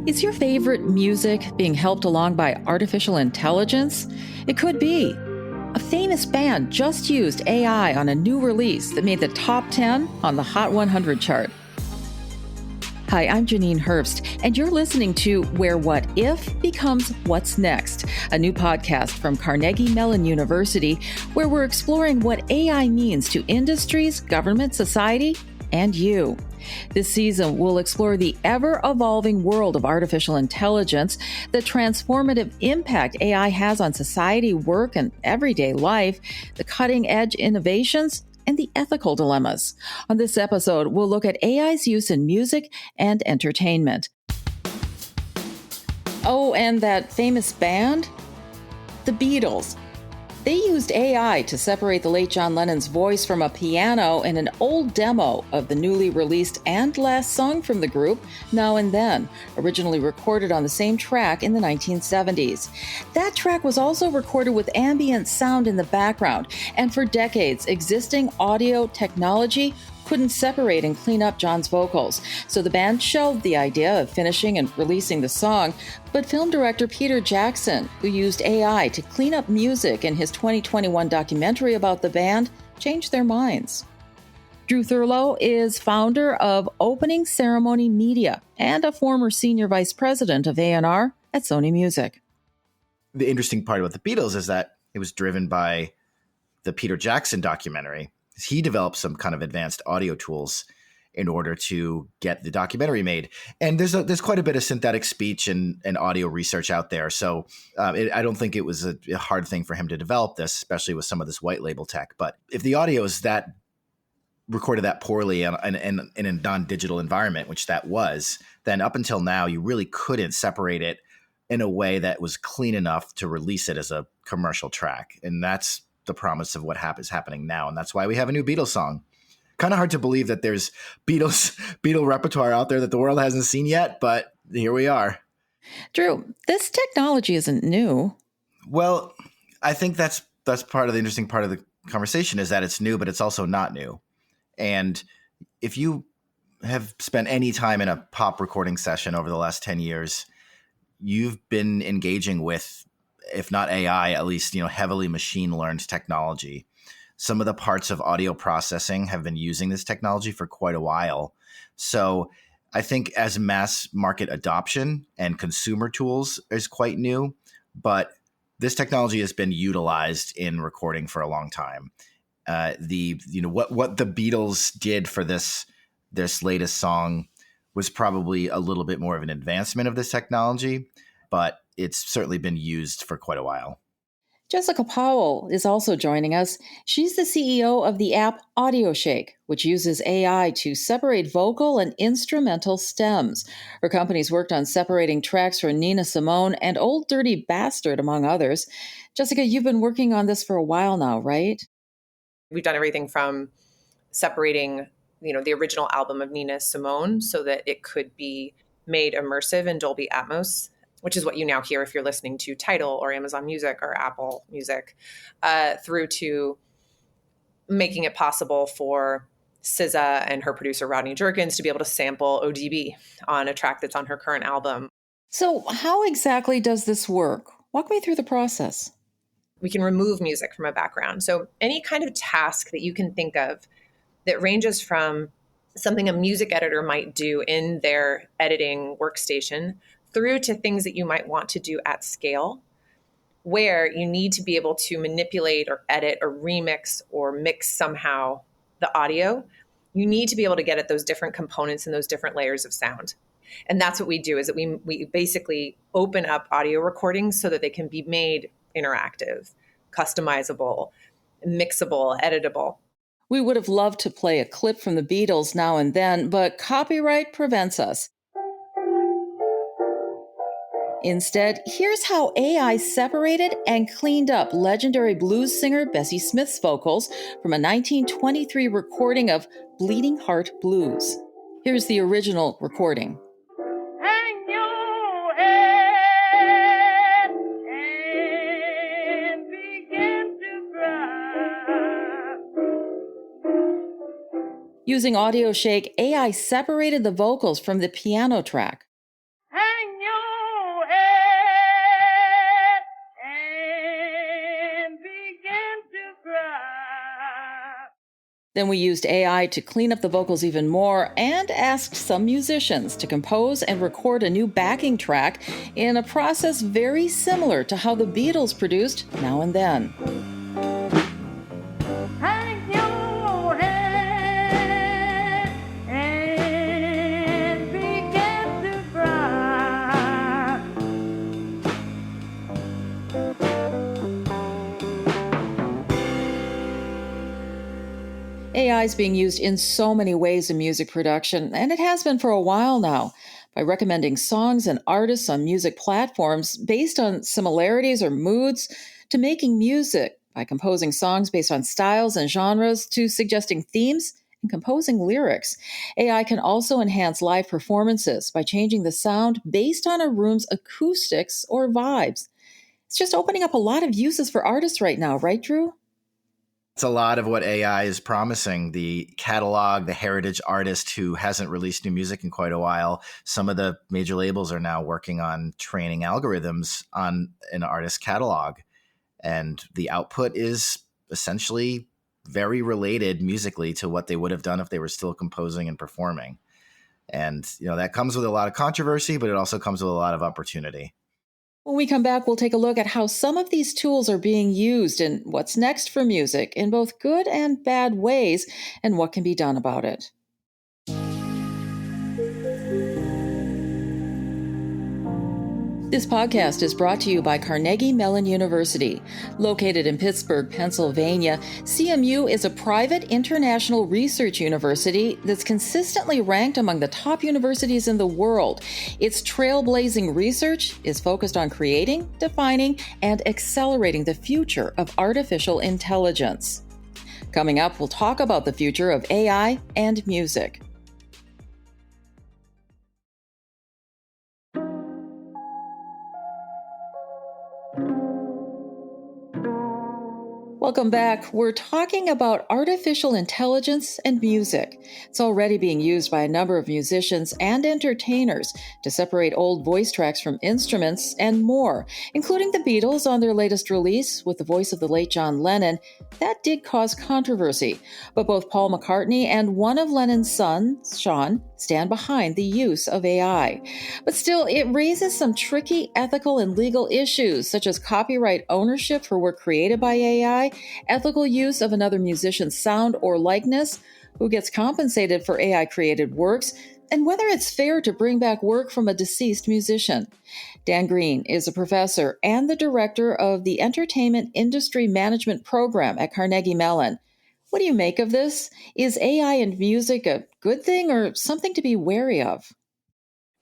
Is your favorite music being helped along by artificial intelligence? It could be. A famous band just used AI on a new release that made the top 10 on the Hot 100 chart. Hi, I'm Janine Herbst, and you're listening to Where What If Becomes What's Next, a new podcast from Carnegie Mellon University, where we're exploring what AI means to industries, government, society, and you. This season, we'll explore the ever-evolving world of artificial intelligence, the transformative impact AI has on society, work, and everyday life, the cutting-edge innovations, and the ethical dilemmas. On this episode, we'll look at AI's use in music and entertainment. Oh, and that famous band? The Beatles. They used AI to separate the late John Lennon's voice from a piano in an old demo of the newly released and last song from the group, Now and Then, originally recorded on the same track in the 1970s. That track was also recorded with ambient sound in the background, and for decades, existing audio technology couldn't separate and clean up John's vocals, so the band shelved the idea of finishing and releasing the song, but film director Peter Jackson, who used AI to clean up music in his 2021 documentary about the band, changed their minds. Drew Thurlow is founder of Opening Ceremony Media and a former senior vice president of A&R at Sony Music. The interesting part about the Beatles is that it was driven by the Peter Jackson documentary. He developed some kind of advanced audio tools in order to get the documentary made. And there's quite a bit of synthetic speech and audio research out there. So I don't think it was a hard thing for him to develop this, especially with some of this white label tech. But if the audio is that recorded that poorly in a non-digital environment, which that was, then up until now, you really couldn't separate it in a way that was clean enough to release it as a commercial track. And that's the promise of what is happening now. And that's why we have a new Beatles song. Kind of hard to believe that there's Beatle repertoire out there that the world hasn't seen yet, but here we are. Drew, this technology isn't new. Well, I think that's part of the interesting part of the conversation is that it's new, but it's also not new. And if you have spent any time in a pop recording session over the last 10 years, you've been engaging with, if not AI, at least, heavily machine learned technology. Some of the parts of audio processing have been using this technology for quite a while. So I think as mass market adoption and consumer tools is quite new, but this technology has been utilized in recording for a long time. What the Beatles did for this latest song was probably a little bit more of an advancement of this technology, but it's certainly been used for quite a while. Jessica Powell is also joining us. She's the CEO of the app AudioShake, which uses AI to separate vocal and instrumental stems. Her company's worked on separating tracks for Nina Simone and Old Dirty Bastard, among others. Jessica, you've been working on this for a while now, right? We've done everything from separating, the original album of Nina Simone so that it could be made immersive in Dolby Atmos, which is what you now hear if you're listening to Tidal or Amazon Music or Apple Music, through to making it possible for SZA and her producer Rodney Jerkins to be able to sample ODB on a track that's on her current album. So how exactly does this work? Walk me through the process. We can remove music from a background. So any kind of task that you can think of that ranges from something a music editor might do in their editing workstation through to things that you might want to do at scale, where you need to be able to manipulate or edit or remix or mix somehow the audio. You need to be able to get at those different components and those different layers of sound. And that's what we do, is that we basically open up audio recordings so that they can be made interactive, customizable, mixable, editable. We would have loved to play a clip from the Beatles Now and Then, but copyright prevents us. Instead, here's how AI separated and cleaned up legendary blues singer Bessie Smith's vocals from a 1923 recording of Bleeding Heart Blues. Here's the original recording. Hang your head and begin to cry. Using AudioShake, AI separated the vocals from the piano track. Hang Then we used AI to clean up the vocals even more and asked some musicians to compose and record a new backing track in a process very similar to how the Beatles produced Now and Then. Hang your head and begin to cry. AI is being used in so many ways in music production, and it has been for a while now, by recommending songs and artists on music platforms based on similarities or moods, to making music by composing songs based on styles and genres, to suggesting themes and composing lyrics. AI can also enhance live performances by changing the sound based on a room's acoustics or vibes. It's just opening up a lot of uses for artists right now, right, Drew? It's a lot of what AI is promising. The catalog, the heritage artist who hasn't released new music in quite a while. Some of the major labels are now working on training algorithms on an artist catalog. And the output is essentially very related musically to what they would have done if they were still composing and performing. And, that comes with a lot of controversy, but it also comes with a lot of opportunity. When we come back, we'll take a look at how some of these tools are being used and what's next for music in both good and bad ways and what can be done about it. This podcast is brought to you by Carnegie Mellon University. Located in Pittsburgh, Pennsylvania, CMU is a private international research university that's consistently ranked among the top universities in the world. Its trailblazing research is focused on creating, defining, and accelerating the future of artificial intelligence. Coming up, we'll talk about the future of AI and music. Welcome back. We're talking about artificial intelligence and music. It's already being used by a number of musicians and entertainers to separate old voice tracks from instruments and more, including the Beatles on their latest release with the voice of the late John Lennon. That did cause controversy, but both Paul McCartney and one of Lennon's sons, Sean, stand behind the use of AI. But still, it raises some tricky ethical and legal issues, such as copyright ownership for work created by AI, ethical use of another musician's sound or likeness, who gets compensated for AI-created works, and whether it's fair to bring back work from a deceased musician. Dan Green is a professor and the director of the Entertainment Industry Management Program at Carnegie Mellon. What do you make of this? Is AI and music a good thing or something to be wary of?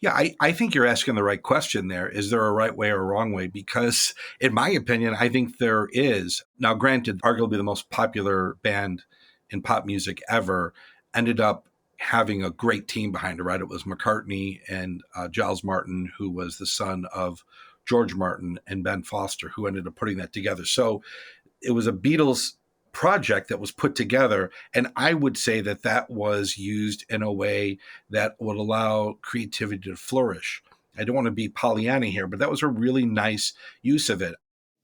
Yeah, I think you're asking the right question there. Is there a right way or a wrong way? Because in my opinion, I think there is. Now, granted, arguably the most popular band in pop music ever ended up having a great team behind it, right? It was McCartney and Giles Martin, who was the son of George Martin, and Ben Foster, who ended up putting that together. So it was a Beatles project that was put together. And I would say that that was used in a way that would allow creativity to flourish. I don't want to be Pollyanna here, but that was a really nice use of it.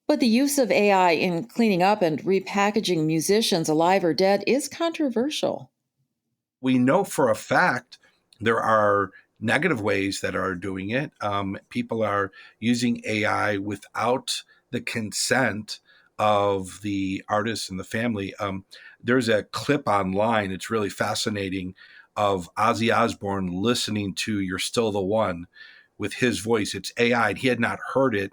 But the use of AI in cleaning up and repackaging musicians alive or dead is controversial. We know for a fact there are negative ways that are doing it. People are using AI without the consent of the artist and the family. There's a clip online, it's really fascinating, of Ozzy Osbourne listening to You're Still the One with his voice. It's AI. He had not heard it.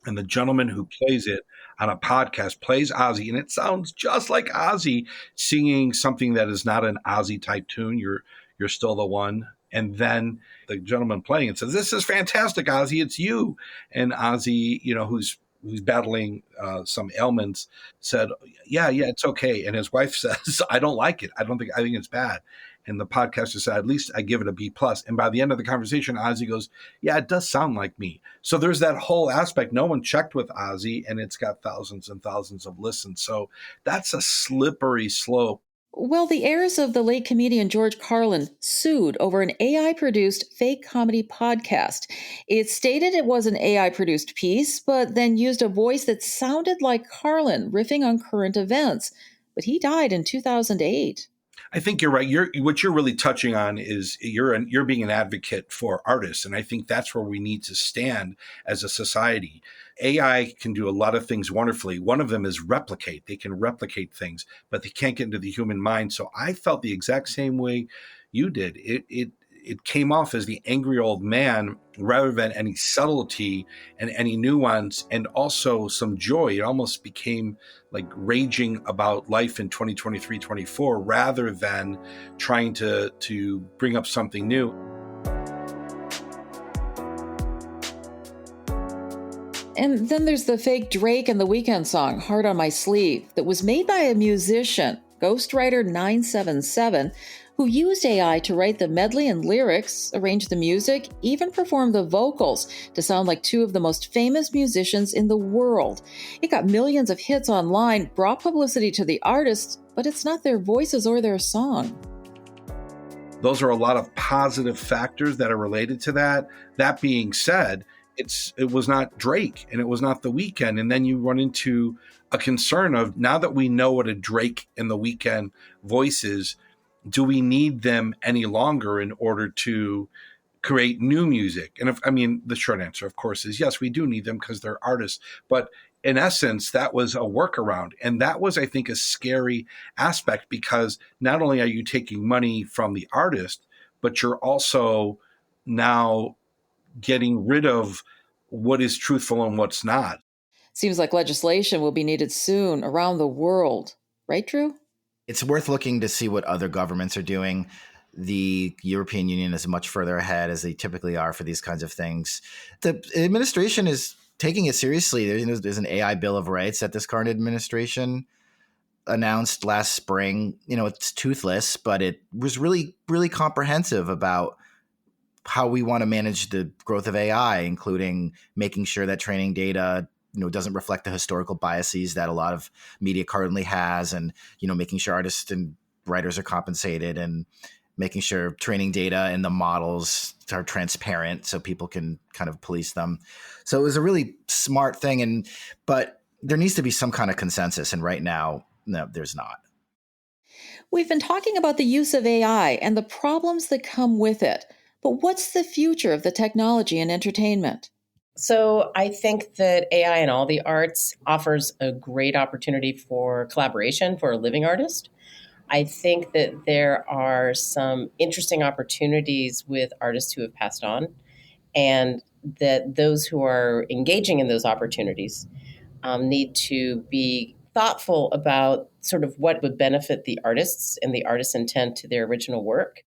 And the gentleman who plays it on a podcast plays Ozzy, and it sounds just like Ozzy singing something that is not an Ozzy type tune. You're still the one. And then the gentleman playing it says, "This is fantastic, Ozzy. It's you." And Ozzy, who's battling some ailments, said, yeah, it's okay. And his wife says, "I don't like it. I think it's bad." And the podcaster said, "At least I give it a B+." And by the end of the conversation, Ozzy goes, "Yeah, it does sound like me." So there's that whole aspect. No one checked with Ozzy, and it's got thousands and thousands of listens. So that's a slippery slope. Well, the heirs of the late comedian George Carlin sued over an AI-produced fake comedy podcast. It stated it was an AI-produced piece, but then used a voice that sounded like Carlin, riffing on current events. but he died in 2008. I think you're right. What you're really touching on is you're being an advocate for artists, and I think that's where we need to stand as a society. AI can do a lot of things wonderfully. One of them is replicate. They can replicate things, but they can't get into the human mind. So I felt the exact same way you did. It came off as the angry old man rather than any subtlety and any nuance and also some joy. It almost became like raging about life in 2023, 24, rather than trying to bring up something new. And then there's the fake Drake and the Weeknd song, Heart on My Sleeve, that was made by a musician, Ghostwriter 977, who used AI to write the medley and lyrics, arrange the music, even perform the vocals to sound like two of the most famous musicians in the world. It got millions of hits online, brought publicity to the artists, but it's not their voices or their song. Those are a lot of positive factors that are related to that. That being said, it was not Drake and it was not The Weeknd. And then you run into a concern of, now that we know what a Drake and The Weeknd voice is, do we need them any longer in order to create new music? And the short answer, of course, is yes, we do need them because they're artists. But in essence, that was a workaround. And that was, I think, a scary aspect, because not only are you taking money from the artist, but you're also now getting rid of what is truthful and what's not. Seems like legislation will be needed soon around the world. Right, Drew? It's worth looking to see what other governments are doing. The European Union is much further ahead, as they typically are for these kinds of things. The administration is taking it seriously. There's an AI Bill of Rights that this current administration announced last spring. It's toothless, but it was really, really comprehensive about how we want to manage the growth of AI, including making sure that training data doesn't reflect the historical biases that a lot of media currently has, and, making sure artists and writers are compensated, and making sure training data and the models are transparent so people can kind of police them. So it was a really smart thing. But there needs to be some kind of consensus. And right now, no, there's not. We've been talking about the use of AI and the problems that come with it. But what's the future of the technology in entertainment? So I think that AI in all the arts offers a great opportunity for collaboration for a living artist. I think that there are some interesting opportunities with artists who have passed on, and that those who are engaging in those opportunities need to be thoughtful about sort of what would benefit the artists and the artist's intent to their original work.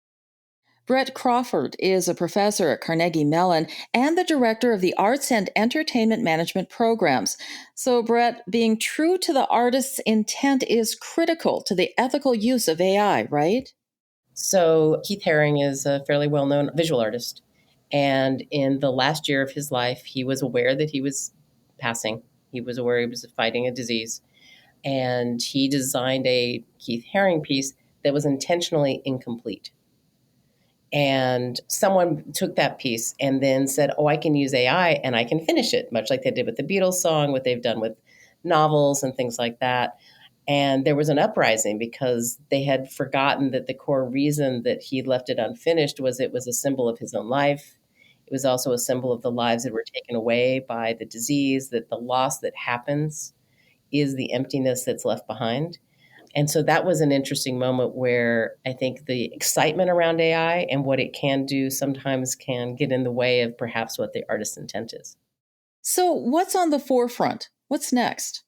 Brett Crawford is a professor at Carnegie Mellon and the director of the Arts and Entertainment Management programs. So, Brett, being true to the artist's intent is critical to the ethical use of AI, right? So, Keith Haring is a fairly well-known visual artist. And in the last year of his life, he was aware that he was passing. He was aware he was fighting a disease. And he designed a Keith Haring piece that was intentionally incomplete. And someone took that piece and then said, I can use AI and I can finish it, much like they did with the Beatles song, what they've done with novels and things like that. And there was an uprising because they had forgotten that the core reason that he left it unfinished was it was a symbol of his own life. It was also a symbol of the lives that were taken away by the disease, that the loss that happens is the emptiness that's left behind. And so that was an interesting moment where I think the excitement around AI and what it can do sometimes can get in the way of perhaps what the artist's intent is. So what's on the forefront? What's next?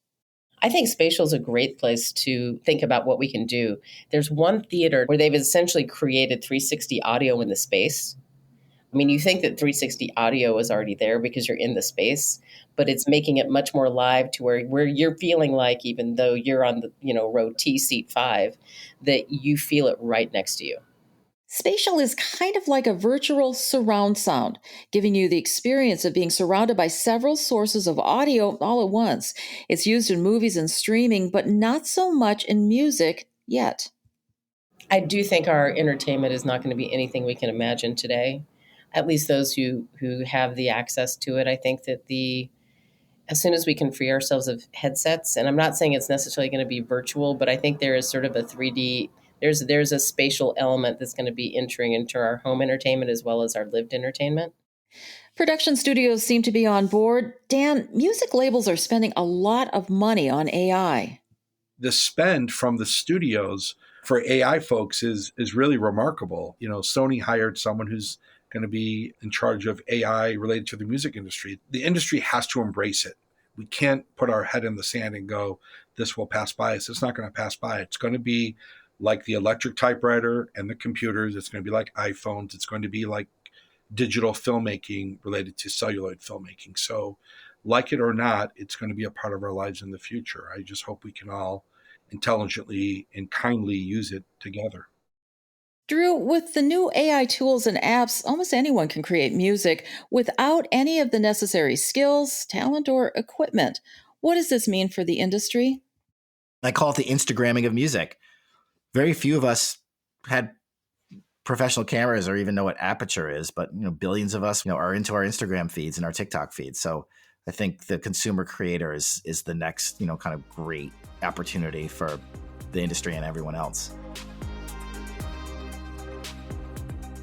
I think spatial is a great place to think about what we can do. There's one theater where they've essentially created 360 audio in the space. I mean, you think that 360 audio is already there because you're in the space, but it's making it much more live to where you're feeling like, even though you're on the row T, seat 5, that you feel it right next to you. Spatial is kind of like a virtual surround sound, giving you the experience of being surrounded by several sources of audio all at once. It's used in movies and streaming, but not so much in music yet. I do think our entertainment is not going to be anything we can imagine today, at least those who have the access to it. I think that the as soon as we can free ourselves of headsets, and I'm not saying it's necessarily going to be virtual, but I think there is sort of a 3D, there's a spatial element that's going to be entering into our home entertainment as well as our lived entertainment. Production studios seem to be on board. Dan, music labels are spending a lot of money on AI. The spend from the studios for AI folks is really remarkable. You know, Sony hired someone who's going to be in charge of AI related to the music industry. The industry has to embrace it. We can't put our head in the sand and go, this will pass by us. It's not going to pass by. It's going to be like the electric typewriter and the computers. It's going to be like iPhones. It's going to be like digital filmmaking related to celluloid filmmaking. So like it or not, it's going to be a part of our lives in the future. I just hope we can all intelligently and kindly use it together. Drew, with the new AI tools and apps, almost anyone can create music without any of the necessary skills, talent, or equipment. What does this mean for the industry? I call it the Instagramming of music. Very few of us had professional cameras or even know what aperture is, but billions of us are into our Instagram feeds and our TikTok feeds. So I think the consumer creator is the next kind of great opportunity for the industry and everyone else.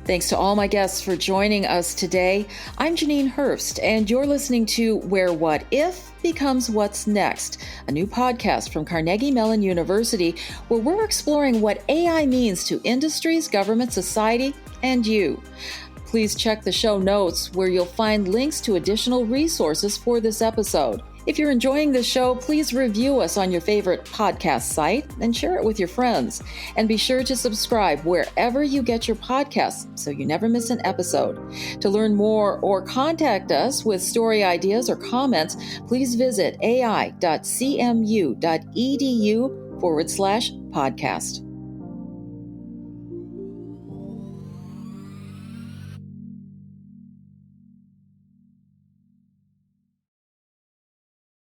Thanks to all my guests for joining us today. I'm Janine Herbst, and you're listening to Where What If Becomes What's Next, a new podcast from Carnegie Mellon University, where we're exploring what AI means to industries, government, society, and you. Please check the show notes where you'll find links to additional resources for this episode. If you're enjoying the show, please review us on your favorite podcast site and share it with your friends. And be sure to subscribe wherever you get your podcasts so you never miss an episode. To learn more or contact us with story ideas or comments, please visit ai.cmu.edu/podcast.